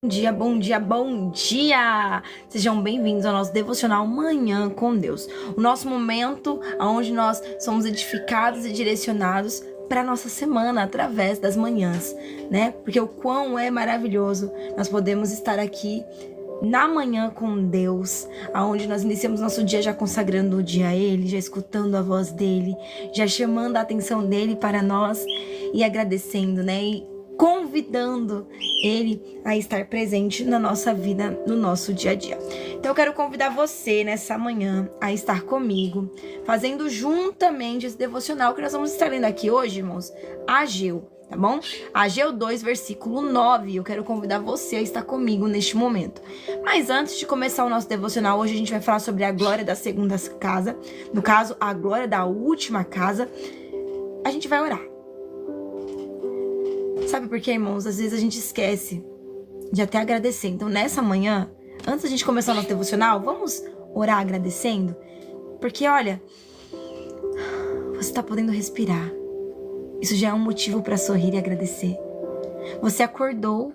Bom dia, bom dia, bom dia! Sejam bem-vindos ao nosso devocional Manhã com Deus. O nosso momento onde nós somos edificados e direcionados para a nossa semana através das manhãs, né? Porque o quão é maravilhoso nós podemos estar aqui na manhã com Deus, aonde nós iniciamos nosso dia já consagrando o dia a Ele, já escutando a voz dEle, já chamando a atenção dEle para nós e agradecendo, né? E convidando Ele a estar presente na nossa vida, no nosso dia a dia. Então eu quero convidar você nessa manhã a estar comigo, fazendo juntamente esse devocional que nós vamos estar lendo aqui hoje, irmãos, Ageu, tá bom? Ageu 2, versículo 9. Eu quero convidar você a estar comigo neste momento. Mas antes de começar o nosso devocional, hoje a gente vai falar sobre a glória da segunda casa, no caso, a glória da última casa. A gente vai orar. Sabe por quê, irmãos? Às vezes a gente esquece de até agradecer. Então, nessa manhã, antes da gente começar o nosso devocional, vamos orar agradecendo? Porque, olha, você está podendo respirar. Isso já é um motivo para sorrir e agradecer. Você acordou.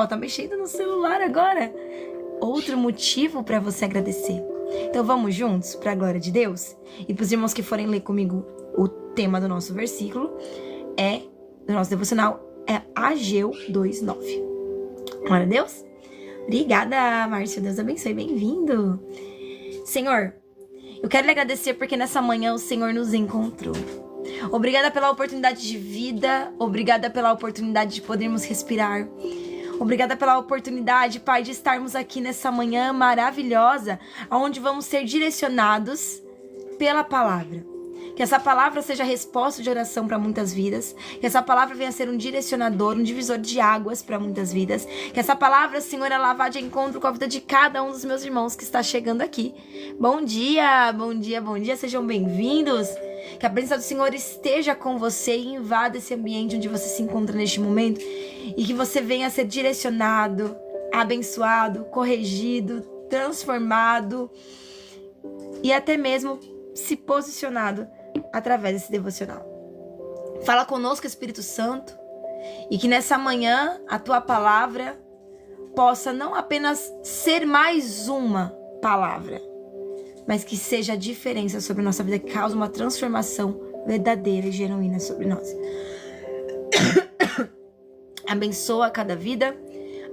Tá mexendo no celular agora. Outro motivo para você agradecer. Então, vamos juntos para a glória de Deus? E para os irmãos que forem ler comigo o tema do nosso versículo, do nosso devocional, é Ageu 2:9. Glória a Deus. Obrigada, Márcio. Deus abençoe. Bem-vindo. Senhor, eu quero lhe agradecer porque nessa manhã o Senhor nos encontrou. Obrigada pela oportunidade de vida. Obrigada pela oportunidade de podermos respirar. Obrigada pela oportunidade, Pai, de estarmos aqui nessa manhã maravilhosa, onde vamos ser direcionados pela palavra. Que essa palavra seja resposta de oração para muitas vidas. Que essa palavra venha a ser um direcionador, um divisor de águas para muitas vidas. Que essa palavra, Senhor, ela vá de encontro com a vida de cada um dos meus irmãos que está chegando aqui. Bom dia, bom dia, bom dia. Sejam bem-vindos. Que a presença do Senhor esteja com você e invada esse ambiente onde você se encontra neste momento. E que você venha a ser direcionado, abençoado, corrigido, transformado e até mesmo se posicionado através desse devocional. Fala conosco, Espírito Santo, e que nessa manhã a tua palavra possa não apenas ser mais uma palavra, mas que seja a diferença sobre a nossa vida, que cause uma transformação verdadeira e genuína sobre nós. Abençoa cada vida,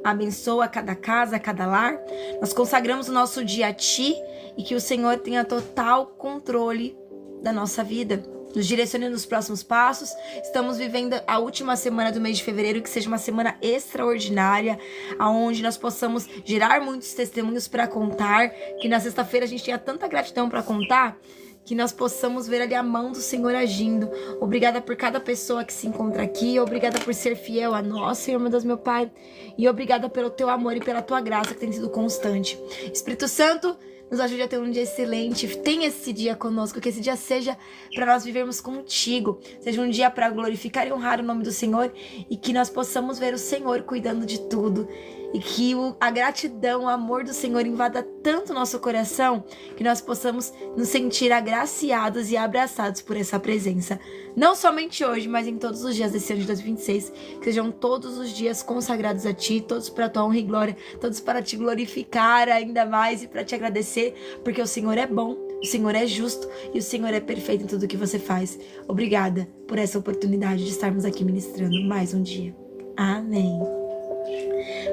abençoa cada casa, cada lar. Nós consagramos o nosso dia a Ti e que o Senhor tenha total controle da nossa vida. Nos direcione nos próximos passos. Estamos vivendo a última semana do mês de fevereiro, que seja uma semana extraordinária, onde nós possamos gerar muitos testemunhos para contar, que na sexta-feira a gente tenha tanta gratidão para contar, que nós possamos ver ali a mão do Senhor agindo. Obrigada por cada pessoa que se encontra aqui. Obrigada por ser fiel a nós, Senhor, meu Deus, meu Pai. E obrigada pelo Teu amor e pela Tua graça que tem sido constante. Espírito Santo, nos ajude a ter um dia excelente. Tenha esse dia conosco, que esse dia seja para nós vivermos contigo. Seja um dia para glorificar e honrar o nome do Senhor. E que nós possamos ver o Senhor cuidando de tudo. E que a gratidão, o amor do Senhor invada tanto o nosso coração, que nós possamos nos sentir agraciados e abraçados por essa presença. Não somente hoje, mas em todos os dias desse ano de 2026. Que sejam todos os dias consagrados a Ti, todos para a Tua honra e glória, todos para Te glorificar ainda mais e para Te agradecer, porque o Senhor é bom, o Senhor é justo e o Senhor é perfeito em tudo que você faz. Obrigada por essa oportunidade de estarmos aqui ministrando mais um dia. Amém.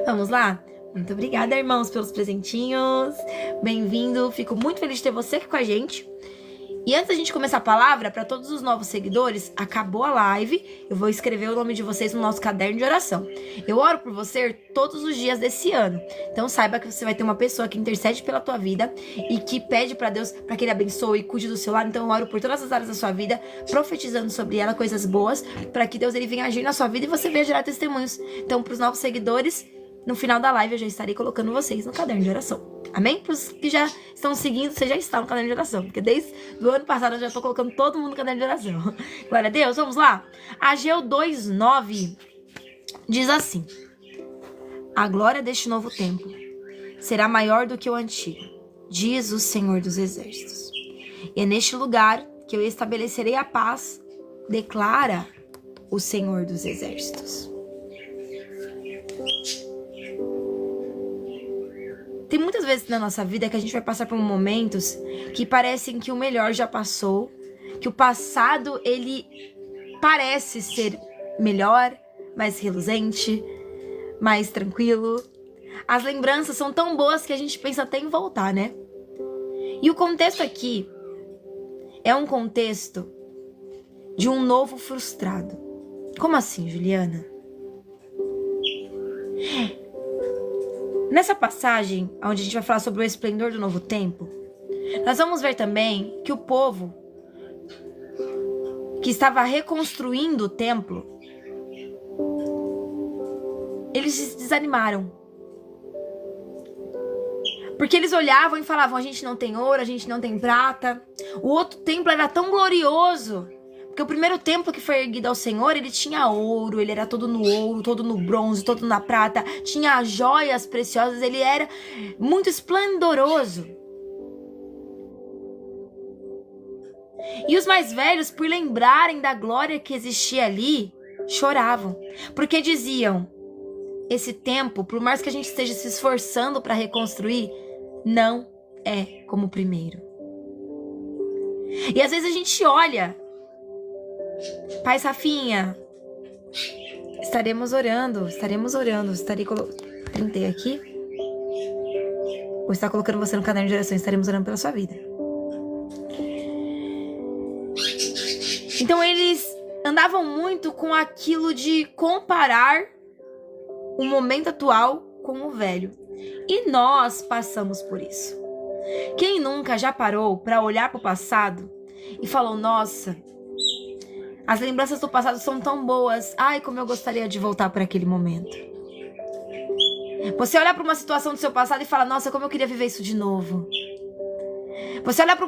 Vamos lá? Muito obrigada, irmãos, pelos presentinhos. Bem-vindo. Fico muito feliz de ter você aqui com a gente. E antes da gente começar a palavra, para todos os novos seguidores, acabou a live, eu vou escrever o nome de vocês no nosso caderno de oração. Eu oro por você todos os dias desse ano. Então saiba que você vai ter uma pessoa que intercede pela tua vida e que pede para Deus para que Ele abençoe e cuide do seu lar. Então eu oro por todas as áreas da sua vida, profetizando sobre ela coisas boas, para que Deus ele venha agir na sua vida e você venha gerar testemunhos. Então, para os novos seguidores, no final da live eu já estarei colocando vocês no caderno de oração. Amém? Para os que já estão seguindo, você já está no caderno de oração. Porque desde o ano passado eu já estou colocando todo mundo no caderno de oração. Glória a Deus, vamos lá? Ageu 2:9 diz assim: a glória deste novo templo será maior do que o antigo, diz o Senhor dos Exércitos. E é neste lugar que eu estabelecerei a paz, declara o Senhor dos Exércitos. Tem muitas vezes na nossa vida que a gente vai passar por momentos que parecem que o melhor já passou, que o passado, ele parece ser melhor, mais reluzente, mais tranquilo. As lembranças são tão boas que a gente pensa até em voltar, né? E o contexto aqui é um contexto de um novo frustrado. Como assim, Juliana? Nessa passagem, onde a gente vai falar sobre o esplendor do novo tempo, nós vamos ver também que o povo que estava reconstruindo o templo, eles se desanimaram. Porque eles olhavam e falavam, a gente não tem ouro, a gente não tem prata. O outro templo era tão glorioso. Porque o primeiro templo que foi erguido ao Senhor, ele tinha ouro, ele era todo no ouro, todo no bronze, todo na prata. Tinha joias preciosas, ele era muito esplendoroso. E os mais velhos, por lembrarem da glória que existia ali, choravam. Porque diziam, esse templo, por mais que a gente esteja se esforçando para reconstruir, não é como o primeiro. E às vezes a gente olha, Pai Rafinha, estaremos orando, printei aqui, vou estar colocando você no caderno de orações, estaremos orando pela sua vida. Então eles andavam muito com aquilo de comparar o momento atual com o velho. E nós passamos por isso. Quem nunca já parou para olhar para o passado e falou, nossa, as lembranças do passado são tão boas. Ai, como eu gostaria de voltar para aquele momento. Você olha para uma situação do seu passado e fala, nossa, como eu queria viver isso de novo. Você olha para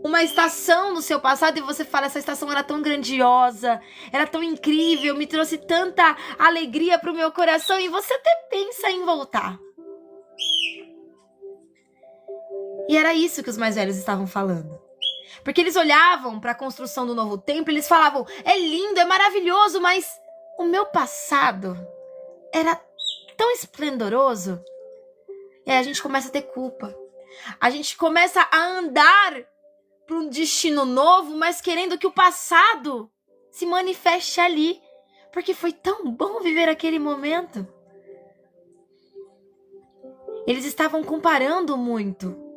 uma estação do seu passado e você fala, essa estação era tão grandiosa, era tão incrível, me trouxe tanta alegria pro meu coração, e você até pensa em voltar. E era isso que os mais velhos estavam falando. Porque eles olhavam para a construção do novo templo e eles falavam, é lindo, é maravilhoso, mas o meu passado era tão esplendoroso. E aí a gente começa a ter culpa. A gente começa a andar para um destino novo, mas querendo que o passado se manifeste ali, porque foi tão bom viver aquele momento. Eles estavam comparando muito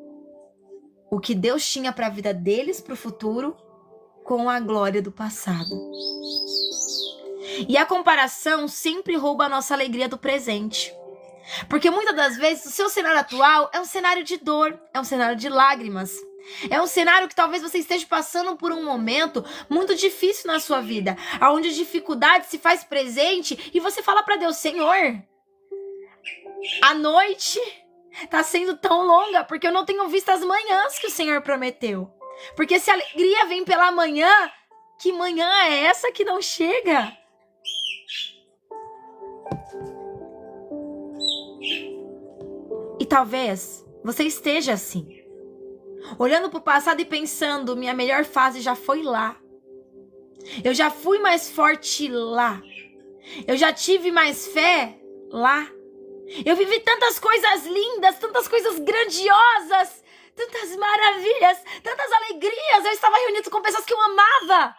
o que Deus tinha para a vida deles, para o futuro, com a glória do passado. E a comparação sempre rouba a nossa alegria do presente. Porque muitas das vezes o seu cenário atual é um cenário de dor, é um cenário de lágrimas. É um cenário que talvez você esteja passando por um momento muito difícil na sua vida, onde a dificuldade se faz presente e você fala para Deus, Senhor, a noite tá sendo tão longa porque eu não tenho visto as manhãs que o Senhor prometeu. Porque se a alegria vem pela manhã, que manhã é essa que não chega? E talvez você esteja assim, olhando para o passado e pensando, minha melhor fase já foi lá. Eu já fui mais forte lá. Eu já tive mais fé lá. Eu vivi tantas coisas lindas, tantas coisas grandiosas, tantas maravilhas, tantas alegrias. Eu estava reunido com pessoas que eu amava.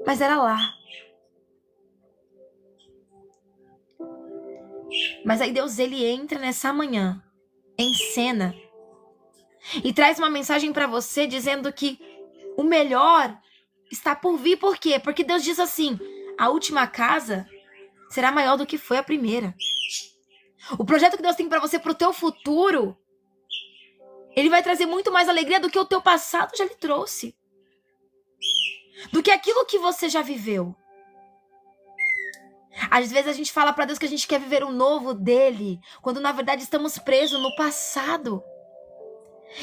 Mas era lá. Mas aí Deus, ele entra nessa manhã, em cena, e traz uma mensagem para você dizendo que o melhor está por vir. Por quê? Porque Deus diz assim, a última casa será maior do que foi a primeira. O projeto que Deus tem para você, para o teu futuro, ele vai trazer muito mais alegria do que o teu passado já lhe trouxe. Do que aquilo que você já viveu. Às vezes a gente fala para Deus que a gente quer viver o novo dele, quando na verdade estamos presos no passado.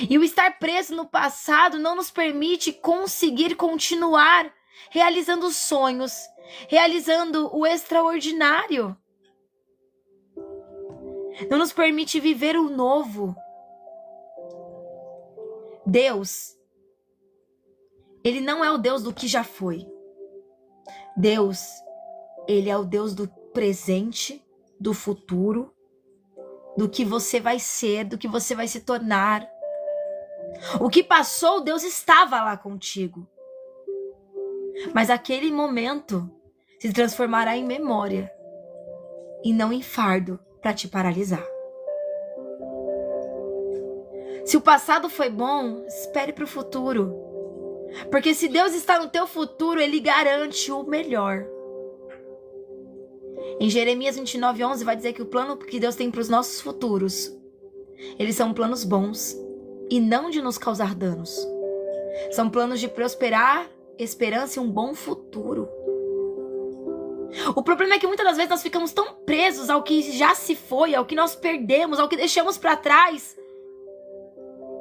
E o estar preso no passado não nos permite conseguir continuar realizando sonhos, realizando o extraordinário. Não nos permite viver o novo. Deus, ele não é o Deus do que já foi. Deus, ele é o Deus do presente, do futuro do que você vai ser, do que você vai se tornar. O que passou, Deus estava lá contigo. Mas aquele momento se transformará em memória e não em fardo para te paralisar. Se o passado foi bom, espere para o futuro. Porque se Deus está no teu futuro, Ele garante o melhor. Em Jeremias 29:11 vai dizer que o plano que Deus tem para os nossos futuros, eles são planos bons e não de nos causar danos. São planos de prosperar, esperança e um bom futuro. O problema é que muitas das vezes nós ficamos tão presos ao que já se foi, ao que nós perdemos, ao que deixamos para trás,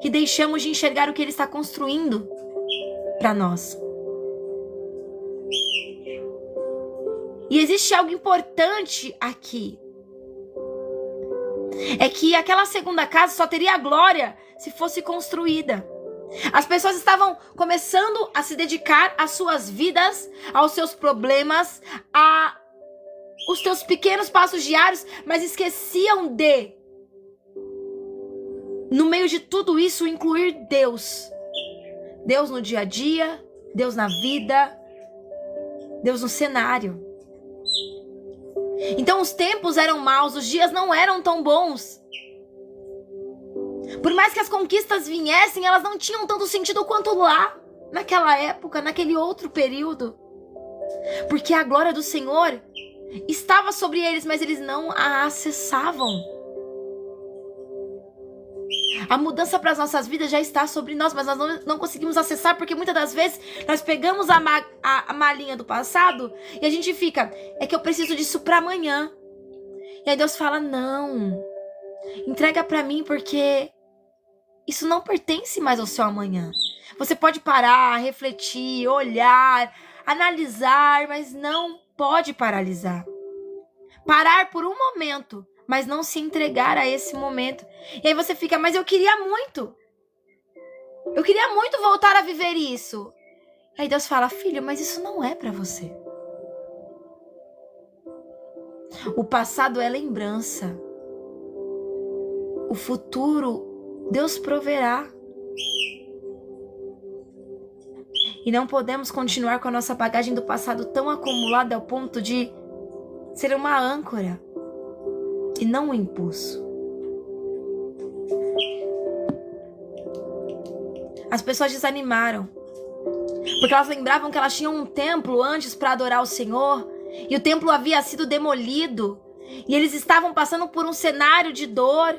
que deixamos de enxergar o que Ele está construindo para nós. E existe algo importante aqui. É que aquela segunda casa só teria glória se fosse construída. As pessoas estavam começando a se dedicar às suas vidas, aos seus problemas, aos seus pequenos passos diários, mas esqueciam de, no meio de tudo isso, incluir Deus. Deus no dia a dia, Deus na vida, Deus no cenário. Então os tempos eram maus, os dias não eram tão bons. Por mais que as conquistas viessem, elas não tinham tanto sentido quanto lá, naquela época, naquele outro período. Porque a glória do Senhor estava sobre eles, mas eles não a acessavam. A mudança para as nossas vidas já está sobre nós, mas nós não conseguimos acessar, porque muitas das vezes nós pegamos a malinha do passado e a gente fica, é que eu preciso disso para amanhã. E aí Deus fala, não, entrega para mim, porque isso não pertence mais ao seu amanhã. Você pode parar, refletir, olhar, analisar, mas não pode paralisar. Parar por um momento, mas não se entregar a esse momento. E aí você fica, mas eu queria muito voltar a viver isso. Aí Deus fala, filho, mas isso não é para você. O passado é lembrança. O futuro, Deus proverá. E não podemos continuar com a nossa bagagem do passado tão acumulada ao ponto de ser uma âncora e não um impulso. As pessoas desanimaram, porque elas lembravam que elas tinham um templo antes para adorar o Senhor, e o templo havia sido demolido, e eles estavam passando por um cenário de dor,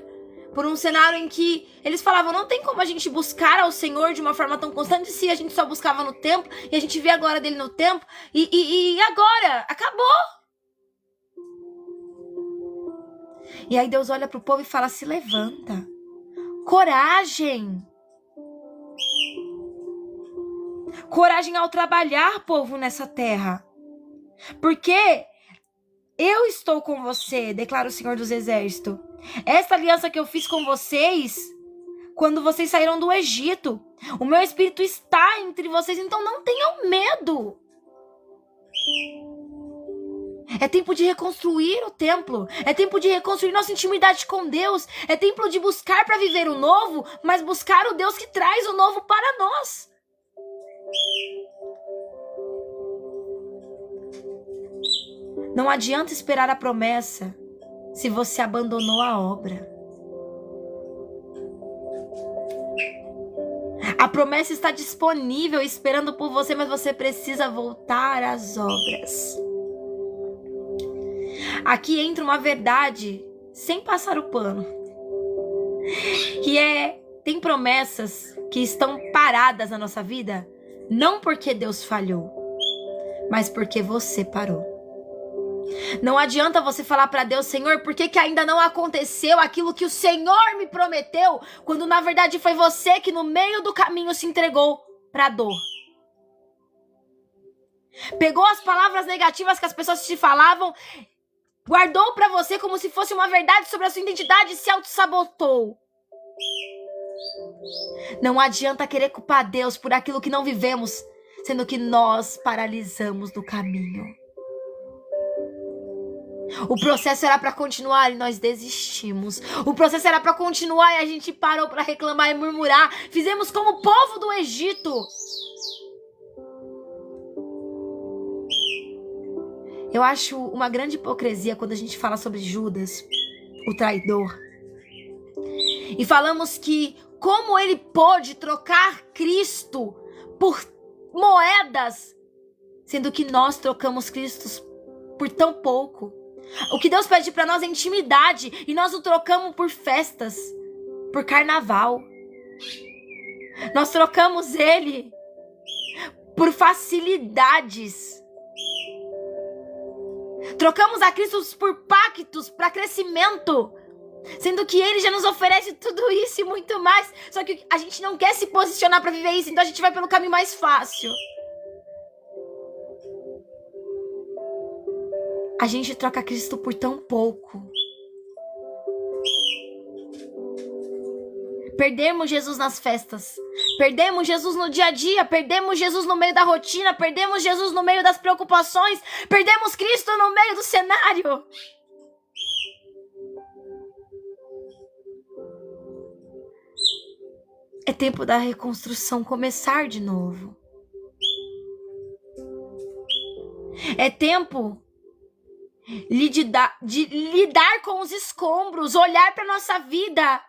por um cenário em que eles falavam, não tem como a gente buscar ao Senhor de uma forma tão constante se a gente só buscava no templo, e a gente vê a glória dele no templo, e agora? Acabou! E aí Deus olha para o povo e fala, se levanta. Coragem. Coragem ao trabalhar, povo, nessa terra. Porque eu estou com você, declara o Senhor dos Exércitos. Esta aliança que eu fiz com vocês, quando vocês saíram do Egito. O meu Espírito está entre vocês, então não tenham medo. É tempo de reconstruir o templo. É tempo de reconstruir nossa intimidade com Deus. É tempo de buscar para viver o novo, mas buscar o Deus que traz o novo para nós. Não adianta esperar a promessa se você abandonou a obra. A promessa está disponível, esperando por você, mas você precisa voltar às obras. Aqui entra uma verdade, sem passar o pano, que tem promessas que estão paradas na nossa vida, não porque Deus falhou, mas porque você parou. Não adianta você falar para Deus, Senhor, por que ainda não aconteceu aquilo que o Senhor me prometeu, quando na verdade foi você que no meio do caminho se entregou para a dor. Pegou as palavras negativas que as pessoas te falavam, guardou para você como se fosse uma verdade sobre a sua identidade e se auto-sabotou. Não adianta querer culpar Deus por aquilo que não vivemos, sendo que nós paralisamos no caminho. O processo era para continuar e nós desistimos. O processo era para continuar e a gente parou para reclamar e murmurar. Fizemos como o povo do Egito. Eu acho uma grande hipocrisia quando a gente fala sobre Judas, o traidor. E falamos que como ele pôde trocar Cristo por moedas, sendo que nós trocamos Cristo por tão pouco. O que Deus pede para nós é intimidade e nós o trocamos por festas, por carnaval. Nós trocamos ele por facilidades. Trocamos a Cristo por pactos, para crescimento, sendo que ele já nos oferece tudo isso e muito mais. Só que a gente não quer se posicionar para viver isso, então a gente vai pelo caminho mais fácil. A gente troca Cristo por tão pouco. Perdemos Jesus nas festas. Perdemos Jesus no dia a dia. Perdemos Jesus no meio da rotina. Perdemos Jesus no meio das preocupações. Perdemos Cristo no meio do cenário. É tempo da reconstrução começar de novo. É tempo de lidar com os escombros, olhar para nossa vida,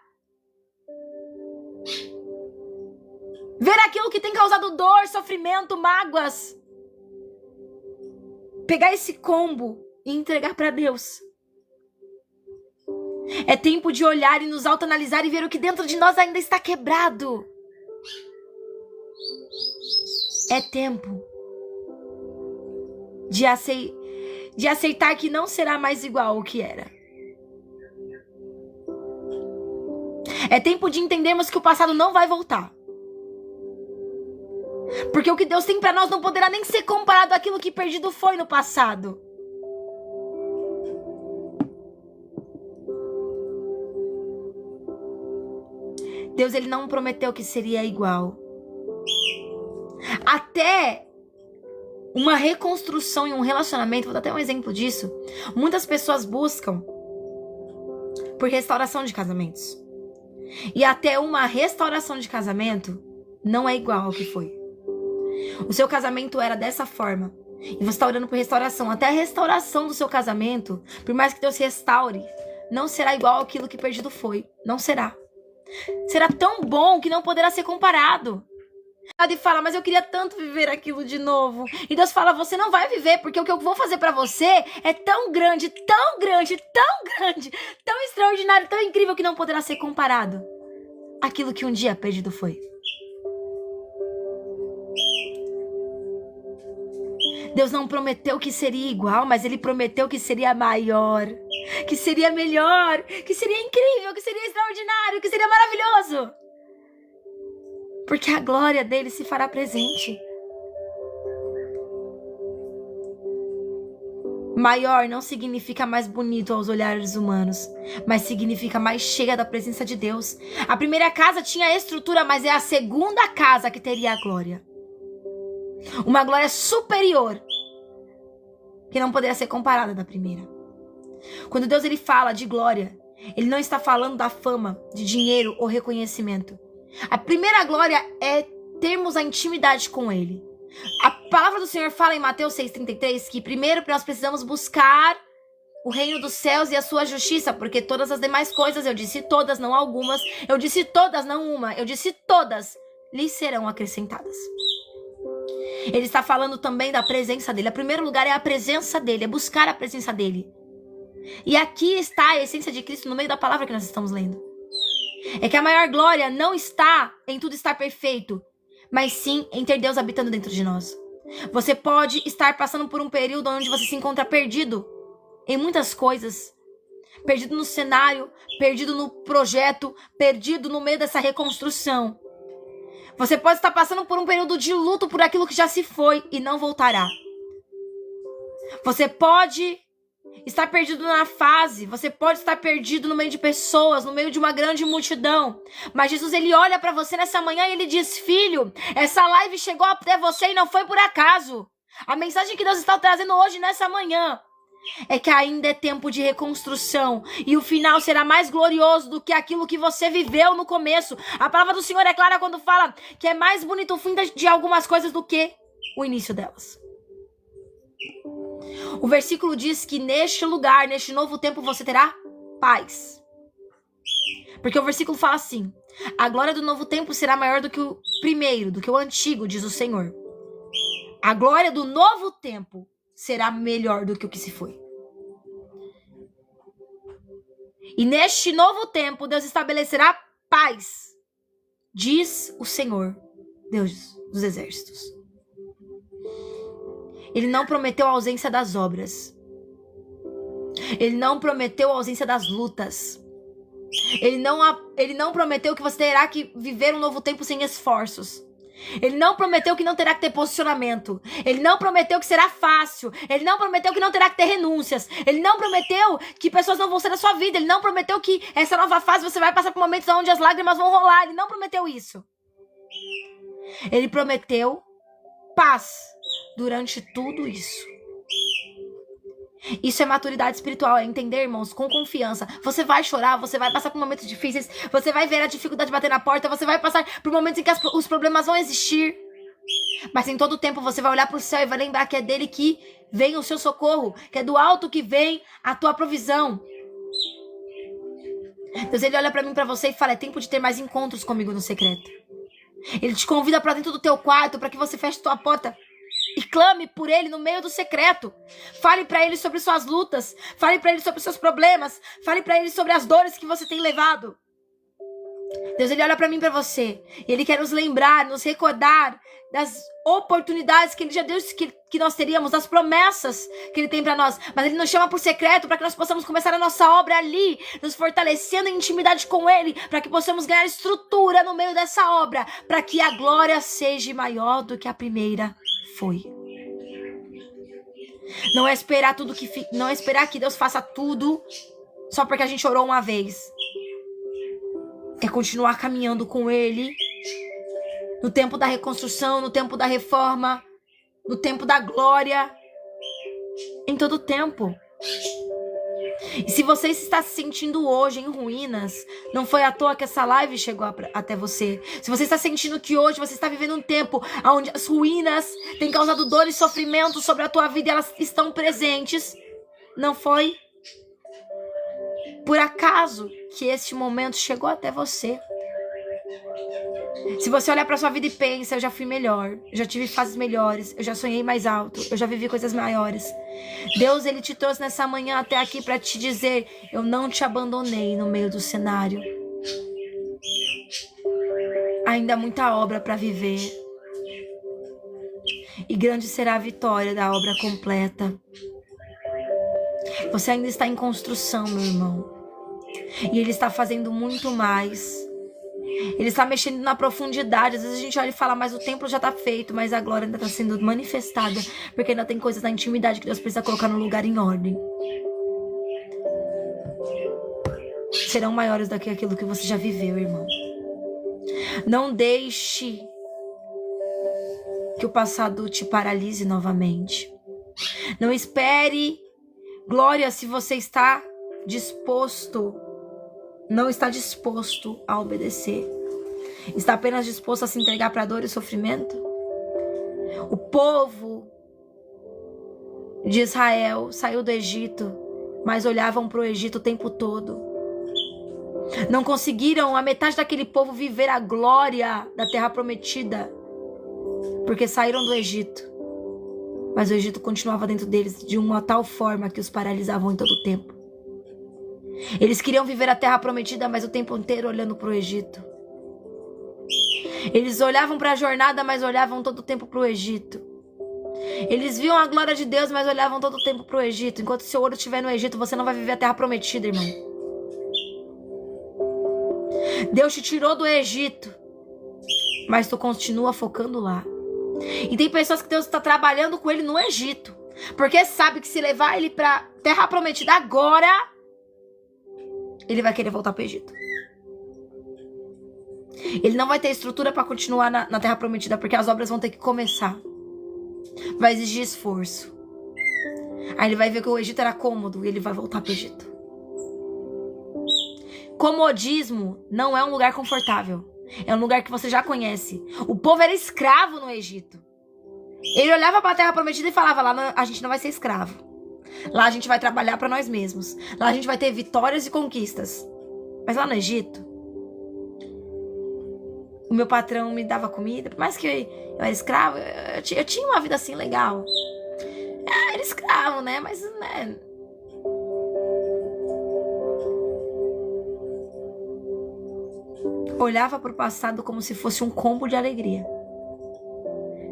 ver aquilo que tem causado dor, sofrimento, mágoas, pegar esse combo e entregar para Deus. É tempo de olhar e nos autoanalisar e ver o que dentro de nós ainda está quebrado. É tempo de aceitar que não será mais igual ao que era. É tempo de entendermos que o passado não vai voltar. Porque o que Deus tem para nós não poderá nem ser comparado àquilo que perdido foi no passado. Deus, ele não prometeu que seria igual. Até uma reconstrução em um relacionamento, vou dar até um exemplo disso. Muitas pessoas buscam por restauração de casamentos. E até uma restauração de casamento não é igual ao que foi. O seu casamento era dessa forma. E você está orando por restauração. Até a restauração do seu casamento, por mais que Deus restaure, não será igual àquilo que perdido foi. Não será. Será tão bom que não poderá ser comparado. E fala, mas eu queria tanto viver aquilo de novo. E Deus fala, você não vai viver, porque o que eu vou fazer pra você é tão grande, tão grande, tão grande, tão extraordinário, tão incrível que não poderá ser comparado àquilo que um dia perdido foi. Deus não prometeu que seria igual, mas Ele prometeu que seria maior, que seria melhor, que seria incrível, que seria extraordinário, que seria maravilhoso. Porque a glória dele se fará presente. Maior não significa mais bonito aos olhares humanos, mas significa mais cheia da presença de Deus. A primeira casa tinha estrutura, mas é a segunda casa que teria a glória. Uma glória superior, que não poderia ser comparada da primeira. Quando Deus ele fala de glória, ele não está falando da fama, de dinheiro ou reconhecimento. A primeira glória é termos a intimidade com Ele. A palavra do Senhor fala em Mateus 6,33 que primeiro nós precisamos buscar o reino dos céus e a sua justiça, porque todas as demais coisas, eu disse todas, não algumas, eu disse todas, não uma, eu disse todas, lhes serão acrescentadas. Ele está falando também da presença dele. O primeiro lugar é a presença dele, é buscar a presença dele. E aqui está a essência de Cristo no meio da palavra que nós estamos lendo. É que a maior glória não está em tudo estar perfeito, mas sim em ter Deus habitando dentro de nós. Você pode estar passando por um período onde você se encontra perdido em muitas coisas. Perdido no cenário, perdido no projeto, perdido no meio dessa reconstrução. Você pode estar passando por um período de luto por aquilo que já se foi e não voltará. Você pode estar perdido na fase, você pode estar perdido no meio de pessoas, no meio de uma grande multidão. Mas Jesus, ele olha para você nessa manhã e ele diz, filho, essa live chegou até você e não foi por acaso. A mensagem que Deus está trazendo hoje nessa manhã é que ainda é tempo de reconstrução e o final será mais glorioso do que aquilo que você viveu no começo. A palavra do Senhor é clara quando fala que é mais bonito o fim de algumas coisas do que o início delas. O versículo diz que neste lugar, neste novo tempo, você terá paz. Porque o versículo fala assim: a glória do novo tempo será maior do que o primeiro, do que o antigo, diz o Senhor. A glória do novo tempo será melhor do que o que se foi. E neste novo tempo, Deus estabelecerá paz, diz o Senhor, Deus dos exércitos. Ele não prometeu a ausência das obras. Ele não prometeu a ausência das lutas. Ele não prometeu que você terá que viver um novo tempo sem esforços. Ele não prometeu que não terá que ter posicionamento. Ele não prometeu que será fácil. Ele não prometeu que não terá que ter renúncias. Ele não prometeu que pessoas não vão ser da sua vida. Ele não prometeu que essa nova fase você vai passar por momentos onde as lágrimas vão rolar. Ele não prometeu isso. Ele prometeu paz durante tudo isso. Isso é maturidade espiritual, é entender, irmãos, com confiança. Você vai chorar, você vai passar por momentos difíceis, você vai ver a dificuldade bater na porta, você vai passar por momentos em que os problemas vão existir. Mas em todo tempo você vai olhar para o céu e vai lembrar que é dele que vem o seu socorro, que é do alto que vem a tua provisão. Deus, ele olha para mim, para você e fala: é tempo de ter mais encontros comigo no secreto. Ele te convida para dentro do teu quarto, para que você feche tua porta e clame por ele no meio do secreto. Fale para ele sobre suas lutas. Fale para ele sobre seus problemas. Fale para ele sobre as dores que você tem levado. Deus, ele olha para mim, para você. E ele quer nos lembrar, nos recordar das oportunidades que ele já deu, que nós teríamos, das promessas que ele tem para nós. Mas ele nos chama por secreto para que nós possamos começar a nossa obra ali, nos fortalecendo em intimidade com ele, para que possamos ganhar estrutura no meio dessa obra, para que a glória seja maior do que a primeira foi. Não é esperar não é esperar que Deus faça tudo só porque a gente orou uma vez. É continuar caminhando com ele no tempo da reconstrução, no tempo da reforma, no tempo da glória, em todo tempo. E se você está se sentindo hoje em ruínas, não foi à toa que essa live chegou até você. Se você está sentindo que hoje você está vivendo um tempo onde as ruínas têm causado dor e sofrimento sobre a tua vida e elas estão presentes, não foi por acaso que este momento chegou até você. Se você olhar para sua vida e pensa: eu já fui melhor, eu já tive fases melhores, eu já sonhei mais alto, eu já vivi coisas maiores. Deus, ele te trouxe nessa manhã até aqui para te dizer: eu não te abandonei no meio do cenário. Ainda há muita obra para viver. E grande será a vitória da obra completa. Você ainda está em construção, meu irmão. E ele está fazendo muito mais. Ele está mexendo na profundidade. Às vezes a gente olha e fala: mas o templo já está feito, mas a glória ainda está sendo manifestada, porque ainda tem coisas na intimidade que Deus precisa colocar no lugar em ordem. Serão maiores do que aquilo que você já viveu, irmão. Não deixe que o passado te paralise novamente. Não espere glória se você está disposto. Não está disposto a obedecer. Está apenas disposto a se entregar para a dor e sofrimento. O povo de Israel saiu do Egito, mas olhavam para o Egito o tempo todo. Não conseguiram, a metade daquele povo, viver a glória da terra prometida, porque saíram do Egito. Mas o Egito continuava dentro deles de uma tal forma que os paralisavam em todo o tempo. Eles queriam viver a terra prometida, mas o tempo inteiro olhando para o Egito. Eles olhavam para a jornada, mas olhavam todo o tempo para o Egito. Eles viam a glória de Deus, mas olhavam todo o tempo para o Egito. Enquanto seu olho estiver no Egito, você não vai viver a terra prometida, irmão. Deus te tirou do Egito, mas tu continua focando lá. E tem pessoas que Deus está trabalhando com ele no Egito, porque sabe que se levar ele para terra prometida agora, ele vai querer voltar para o Egito. Ele não vai ter estrutura para continuar na terra prometida, porque as obras vão ter que começar. Vai exigir esforço. Aí ele vai ver que o Egito era cômodo e ele vai voltar pro Egito. Comodismo não é um lugar confortável. É um lugar que você já conhece. O povo era escravo no Egito. Ele olhava para a terra prometida e falava: lá a gente não vai ser escravo. Lá a gente vai trabalhar para nós mesmos. Lá a gente vai ter vitórias e conquistas. Mas lá no Egito, o meu patrão me dava comida. Por mais que eu era escravo, eu tinha uma vida assim legal. Era escravo, né? Mas, né? Olhava para o passado como se fosse um combo de alegria.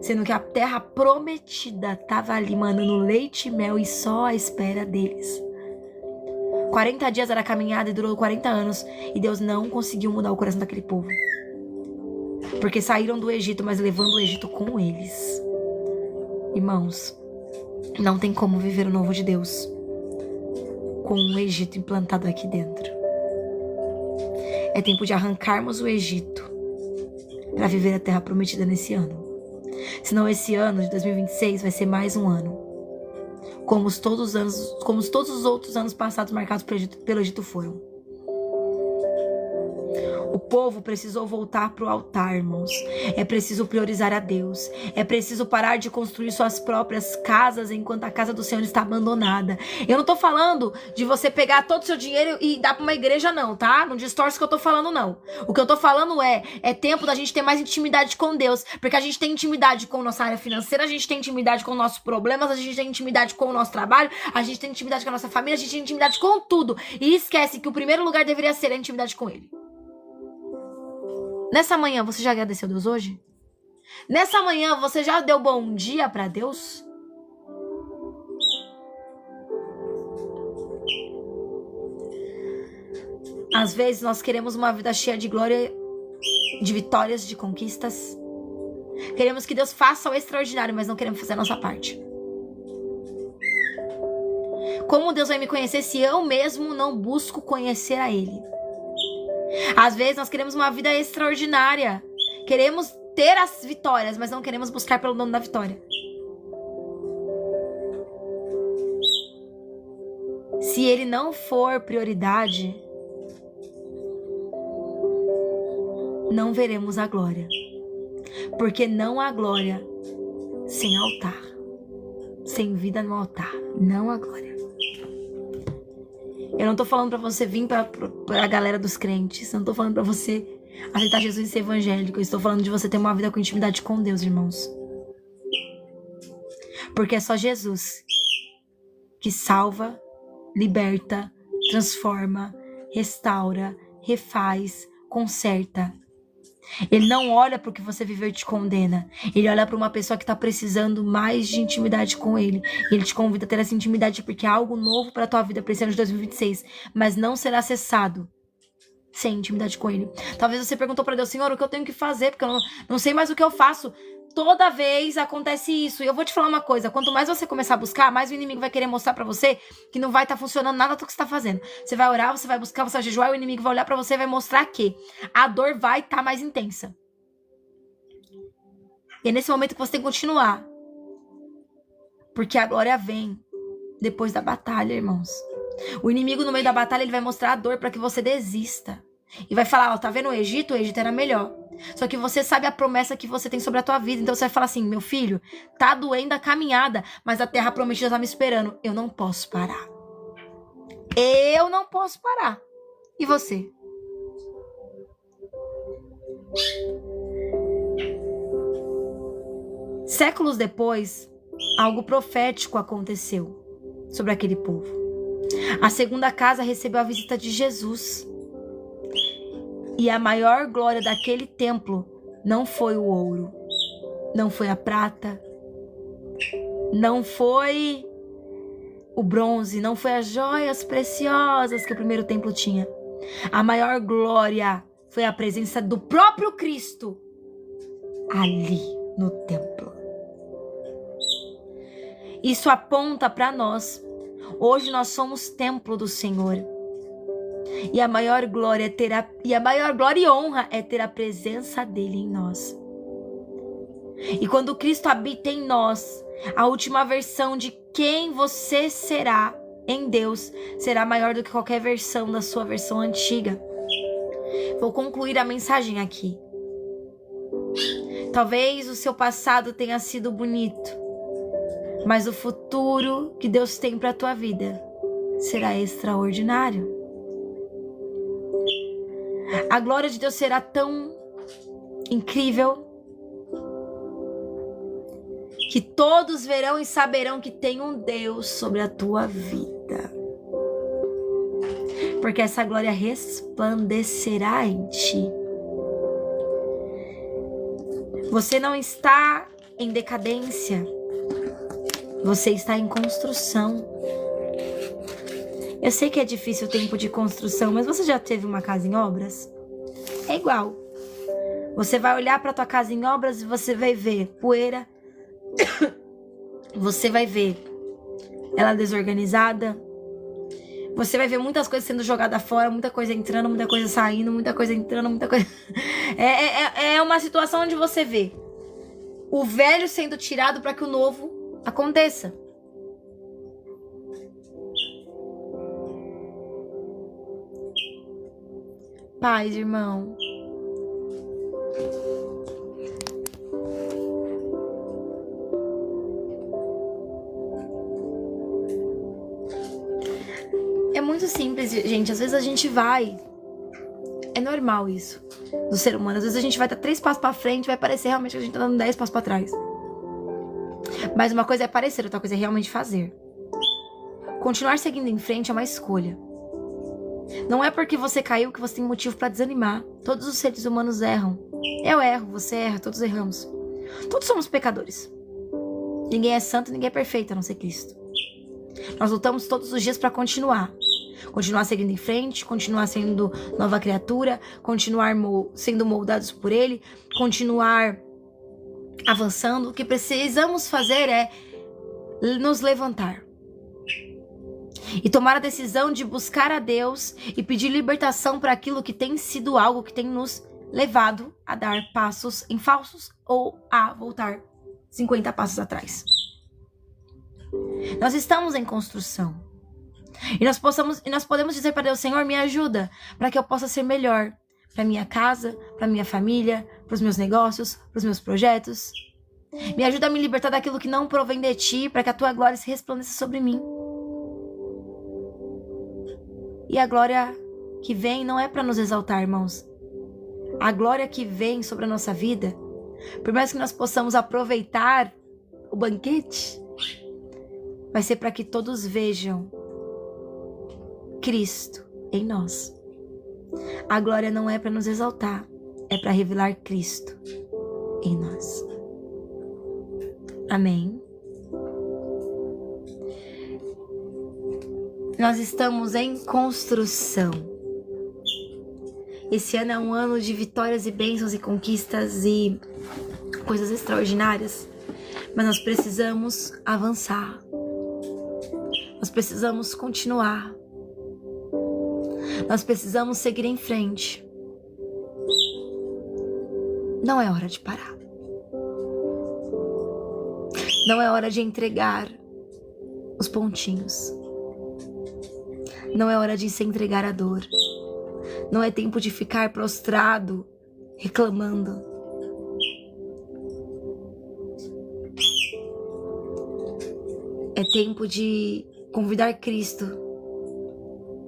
Sendo que a terra prometida estava ali mandando leite e mel e só à espera deles. 40 dias era a caminhada e durou 40 anos. E Deus não conseguiu mudar o coração daquele povo. Porque saíram do Egito, mas levando o Egito com eles. Irmãos, não tem como viver o novo de Deus com o Egito implantado aqui dentro. É tempo de arrancarmos o Egito para viver a terra prometida nesse ano. Senão esse ano de 2026 vai ser mais um ano. Como todos os outros anos passados marcados pelo Egito foram. O povo precisou voltar para o altar, irmãos. É preciso priorizar a Deus. É preciso parar de construir suas próprias casas enquanto a casa do Senhor está abandonada. Eu não tô falando de você pegar todo o seu dinheiro e dar para uma igreja, não, tá? Não distorce o que eu tô falando, não. O que eu tô falando é tempo da gente ter mais intimidade com Deus. Porque a gente tem intimidade com a nossa área financeira, a gente tem intimidade com nossos problemas, a gente tem intimidade com o nosso trabalho, a gente tem intimidade com a nossa família, a gente tem intimidade com tudo. E esquece que o primeiro lugar deveria ser a intimidade com Ele. Nessa manhã, você já agradeceu a Deus hoje? Nessa manhã, você já deu bom dia para Deus? Às vezes, nós queremos uma vida cheia de glória, de vitórias, de conquistas. Queremos que Deus faça o extraordinário, mas não queremos fazer a nossa parte. Como Deus vai me conhecer se eu mesmo não busco conhecer a Ele? Às vezes nós queremos uma vida extraordinária. Queremos ter as vitórias, mas não queremos buscar pelo dono da vitória. Se Ele não for prioridade, não veremos a glória. Porque não há glória sem altar. Sem vida no altar. Não há glória. Eu não tô falando pra você vir pra galera dos crentes. Eu não tô falando pra você aceitar Jesus e ser evangélico. Eu estou falando de você ter uma vida com intimidade com Deus, irmãos. Porque é só Jesus que salva, liberta, transforma, restaura, refaz, conserta. Ele não olha para o que você viveu e te condena. Ele olha para uma pessoa que está precisando mais de intimidade com Ele. Ele te convida a ter essa intimidade porque há algo novo para a tua vida para esse ano de 2026. Mas não será acessado sem intimidade com Ele. Talvez você perguntou para Deus: Senhor, o que eu tenho que fazer? Porque eu não sei mais o que eu faço. Toda vez acontece isso. E eu vou te falar uma coisa. Quanto mais você começar a buscar, mais o inimigo vai querer mostrar pra você que não vai estar funcionando nada do que você tá fazendo. Você vai orar, você vai buscar, você vai jejuar, e o inimigo vai olhar pra você e vai mostrar que a dor vai estar mais intensa. E é nesse momento que você tem que continuar. Porque a glória vem depois da batalha, irmãos. O inimigo no meio da batalha, ele vai mostrar a dor pra que você desista. E vai falar: ó, tá vendo o Egito? O Egito era melhor. Só que você sabe a promessa que você tem sobre a tua vida. Então você vai falar assim: meu filho, tá doendo a caminhada, mas a terra prometida tá me esperando. Eu não posso parar. Eu não posso parar. E você? Séculos depois, algo profético aconteceu sobre aquele povo. A segunda casa recebeu a visita de Jesus. E a maior glória daquele templo não foi o ouro, não foi a prata, não foi o bronze, não foi as joias preciosas que o primeiro templo tinha. A maior glória foi a presença do próprio Cristo ali no templo. Isso aponta para nós. Hoje nós somos templo do Senhor. E a maior glória e honra é ter a presença dele em nós. E quando Cristo habita em nós, a última versão de quem você será em Deus será maior do que qualquer versão da sua versão antiga. Vou concluir a mensagem aqui. Talvez o seu passado tenha sido bonito, mas o futuro que Deus tem para a tua vida será extraordinário. A glória de Deus será tão incrível que todos verão e saberão que tem um Deus sobre a tua vida. Porque essa glória resplandecerá em ti. Você não está em decadência. Você está em construção. Eu sei que é difícil o tempo de construção, mas você já teve uma casa em obras? É igual. Você vai olhar para tua casa em obras e você vai ver poeira. Você vai ver ela desorganizada. Você vai ver muitas coisas sendo jogadas fora, muita coisa entrando, muita coisa saindo, muita coisa entrando, muita coisa... É uma situação onde você vê o velho sendo tirado para que o novo aconteça. Paz, irmão. É muito simples, gente. Às vezes a gente vai... É normal isso do ser humano. Às vezes a gente vai dar 3 passos pra frente, vai parecer realmente que a gente tá dando 10 passos pra trás. Mas uma coisa é parecer, outra coisa é realmente fazer. Continuar seguindo em frente é uma escolha. Não é porque você caiu que você tem motivo pra desanimar. Todos os seres humanos erram. Eu erro, você erra, todos erramos. Todos somos pecadores. Ninguém é santo, ninguém é perfeito, a não ser Cristo. Nós lutamos todos os dias pra continuar. Continuar seguindo em frente, continuar sendo nova criatura, continuar sendo moldados por Ele, continuar avançando. O que precisamos fazer é nos levantar. E tomar a decisão de buscar a Deus e pedir libertação para aquilo que tem sido algo que tem nos levado a dar passos em falsos ou a voltar 50 passos atrás. Nós estamos em construção. E nós podemos dizer para Deus: Senhor, me ajuda para que eu possa ser melhor para minha casa, para minha família, para os meus negócios, para os meus projetos. Me ajuda a me libertar daquilo que não provém de Ti, para que a Tua glória se resplandeça sobre mim. E a glória que vem não é para nos exaltar, irmãos. A glória que vem sobre a nossa vida, por mais que nós possamos aproveitar o banquete, vai ser para que todos vejam Cristo em nós. A glória não é para nos exaltar, é para revelar Cristo em nós. Amém. Nós estamos em construção. Esse ano é um ano de vitórias e bênçãos e conquistas e coisas extraordinárias. Mas nós precisamos avançar. Nós precisamos continuar. Nós precisamos seguir em frente. Não é hora de parar. Não é hora de entregar os pontinhos. Não é hora de se entregar à dor. Não é tempo de ficar prostrado, reclamando. É tempo de convidar Cristo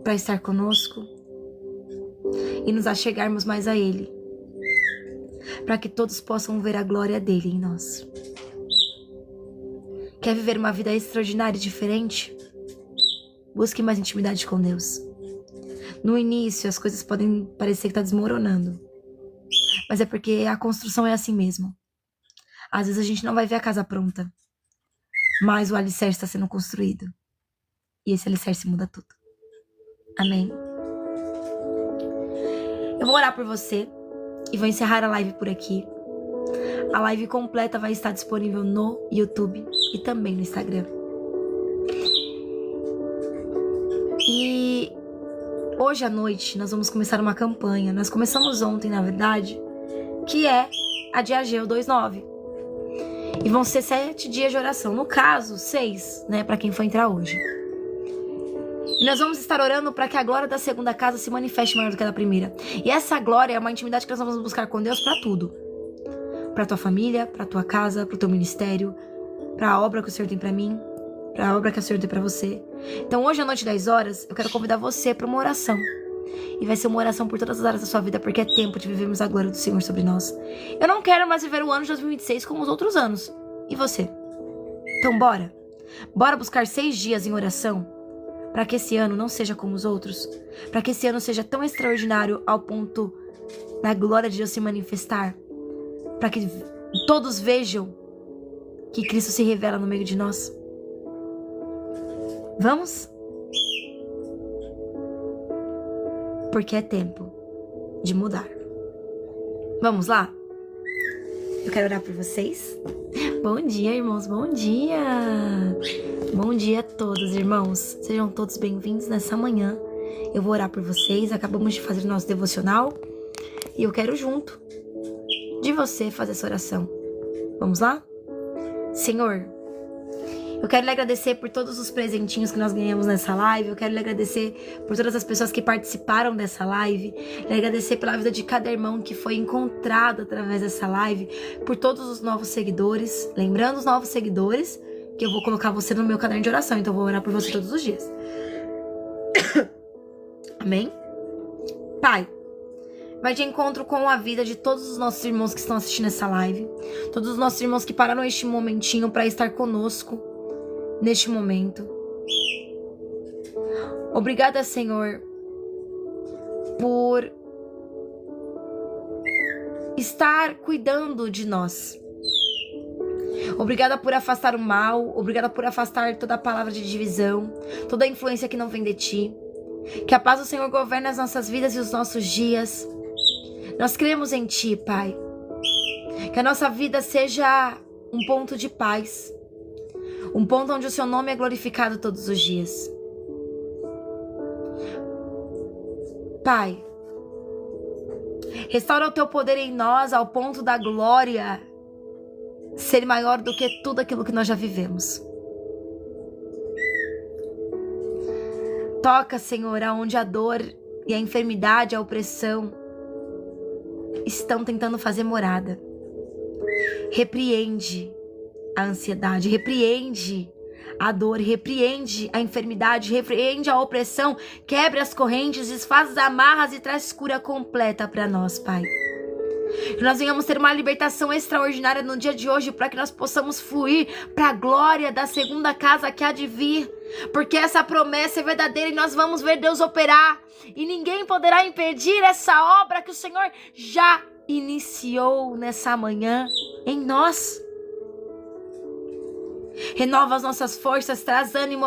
para estar conosco e nos achegarmos mais a Ele, para que todos possam ver a glória dele em nós. Quer viver uma vida extraordinária e diferente? Busque mais intimidade com Deus. No início, as coisas podem parecer que está desmoronando. Mas é porque a construção é assim mesmo. Às vezes a gente não vai ver a casa pronta, mas o alicerce está sendo construído. E esse alicerce muda tudo. Amém? Eu vou orar por você e vou encerrar a live por aqui. A live completa vai estar disponível no YouTube e também no Instagram. E hoje à noite nós vamos começar uma campanha. Nós começamos ontem, na verdade, que é a de Ageu 2:9. E vão ser 7 dias de oração. No caso, 6, né? Para quem for entrar hoje. E nós vamos estar orando para que a glória da segunda casa se manifeste maior do que a da primeira. E essa glória é uma intimidade que nós vamos buscar com Deus para tudo. Para tua família, para tua casa, para o teu ministério, para a obra que o Senhor tem para mim, para a obra que o Senhor tem para você. Então hoje à noite 10 horas, eu quero convidar você para uma oração. E vai ser uma oração por todas as áreas da sua vida, porque é tempo de vivermos a glória do Senhor sobre nós. Eu não quero mais viver o ano de 2026 como os outros anos. E você? Então bora. Bora buscar 6 dias em oração, para que esse ano não seja como os outros. Para que esse ano seja tão extraordinário ao ponto da glória de Deus se manifestar. Para que todos vejam que Cristo se revela no meio de nós. Vamos? Porque é tempo de mudar. Vamos lá? Eu quero orar por vocês. Bom dia, irmãos, bom dia. Bom dia a todos, irmãos. Sejam todos bem-vindos nessa manhã. Eu vou orar por vocês. Acabamos de fazer o nosso devocional. E eu quero junto de você fazer essa oração. Vamos lá? Senhor, eu quero lhe agradecer por todos os presentinhos que nós ganhamos nessa live. Eu quero lhe agradecer por todas as pessoas que participaram dessa live. Lhe agradecer pela vida de cada irmão que foi encontrado através dessa live. Por todos os novos seguidores. Lembrando os novos seguidores, que eu vou colocar você no meu caderno de oração. Então eu vou orar por você todos os dias. Amém? Pai, vai de encontro com a vida de todos os nossos irmãos que estão assistindo essa live. Todos os nossos irmãos que pararam este momentinho para estar conosco neste momento. Obrigada, Senhor, por estar cuidando de nós. Obrigada por afastar o mal. Obrigada por afastar toda a palavra de divisão, toda a influência que não vem de Ti. Que a paz do Senhor governe as nossas vidas e os nossos dias. Nós cremos em Ti, Pai. Que a nossa vida seja um ponto de paz. Um ponto onde o Seu nome é glorificado todos os dias. Pai, restaura o Teu poder em nós ao ponto da glória ser maior do que tudo aquilo que nós já vivemos. Toca, Senhor, aonde a dor e a enfermidade, a opressão estão tentando fazer morada. Repreende a ansiedade, repreende a dor, repreende a enfermidade, repreende a opressão, quebre as correntes, desfaz as amarras e traz cura completa para nós, Pai. Que nós venhamos ter uma libertação extraordinária no dia de hoje, para que nós possamos fluir para a glória da segunda casa que há de vir, porque essa promessa é verdadeira e nós vamos ver Deus operar, e ninguém poderá impedir essa obra que o Senhor já iniciou nessa manhã em nós. Renova as nossas forças, traz ânimo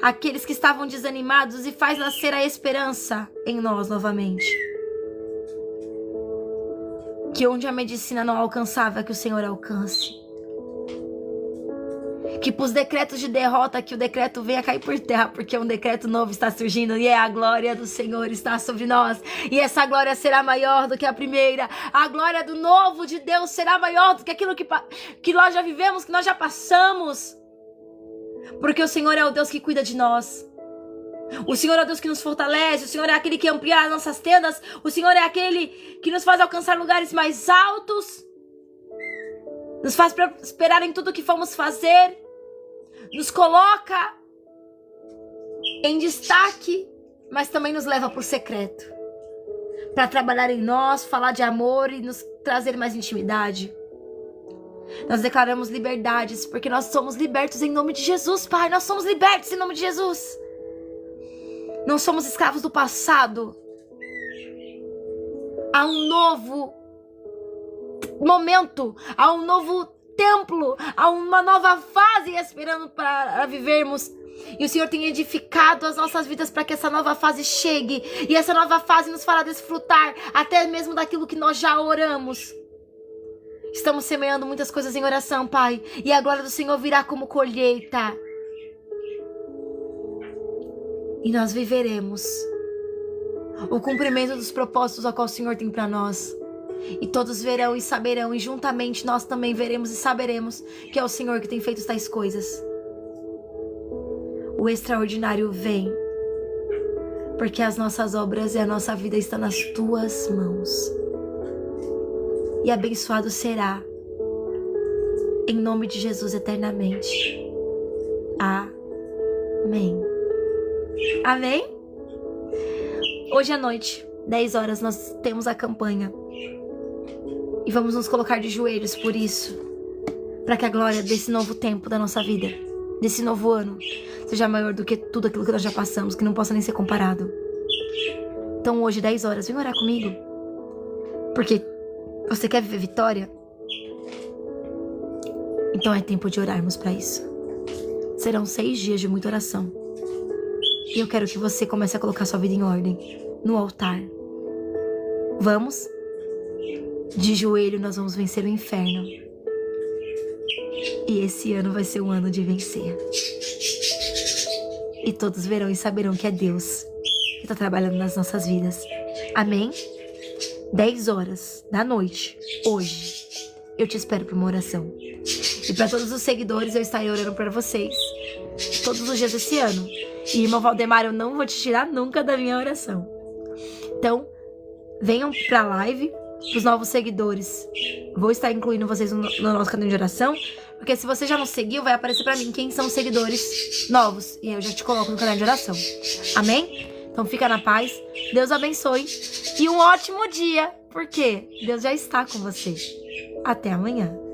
àqueles que estavam desanimados e faz nascer a esperança em nós novamente. Que onde a medicina não alcançava, que o Senhor alcance. Que para os decretos de derrota, que o decreto venha cair por terra, porque um decreto novo está surgindo e a glória do Senhor está sobre nós. E essa glória será maior do que a primeira. A glória do novo de Deus será maior do que aquilo que nós já vivemos, que nós já passamos. Porque o Senhor é o Deus que cuida de nós. O Senhor é o Deus que nos fortalece. O Senhor é aquele que amplia as nossas tendas. O Senhor é aquele que nos faz alcançar lugares mais altos. Nos faz prosperar em tudo que fomos fazer. Nos coloca em destaque, mas também nos leva para o secreto. Para trabalhar em nós, falar de amor e nos trazer mais intimidade. Nós declaramos liberdades, porque nós somos libertos em nome de Jesus, Pai. Nós somos libertos em nome de Jesus. Não somos escravos do passado. Há um novo momento, há um novo templo, há uma nova fase esperando para vivermos. E o Senhor tem edificado as nossas vidas para que essa nova fase chegue. E essa nova fase nos fará desfrutar até mesmo daquilo que nós já oramos. Estamos semeando muitas coisas em oração, Pai. E a glória do Senhor virá como colheita. E nós viveremos o cumprimento dos propósitos ao qual o Senhor tem para nós. E todos verão e saberão, e juntamente nós também veremos e saberemos que é o Senhor que tem feito tais coisas. O extraordinário vem, porque as nossas obras e a nossa vida estão nas tuas mãos. E abençoado será, em nome de Jesus eternamente. Amém. Amém? Hoje à noite, 10 horas, nós temos a campanha. E vamos nos colocar de joelhos por isso, para que a glória desse novo tempo da nossa vida, desse novo ano, seja maior do que tudo aquilo que nós já passamos, que não possa nem ser comparado. Então hoje, 10 horas, vem orar comigo. Porque você quer viver vitória? Então é tempo de orarmos para isso. Serão 6 dias de muita oração. E eu quero que você comece a colocar sua vida em ordem, no altar. Vamos? De joelho nós vamos vencer o inferno. E esse ano vai ser um ano de vencer. E todos verão e saberão que é Deus que está trabalhando nas nossas vidas. Amém? 10 horas da noite, hoje, eu te espero para uma oração. E para todos os seguidores, eu estarei orando para vocês todos os dias desse ano. E, irmão Valdemar, eu não vou te tirar nunca da minha oração. Então, venham para a live. Os novos seguidores, vou estar incluindo vocês no nosso canal de oração, porque se você já não seguiu, vai aparecer pra mim quem são os seguidores novos, e eu já te coloco no canal de oração. Amém? Então fica na paz, Deus abençoe e um ótimo dia, porque Deus já está com você. Até amanhã.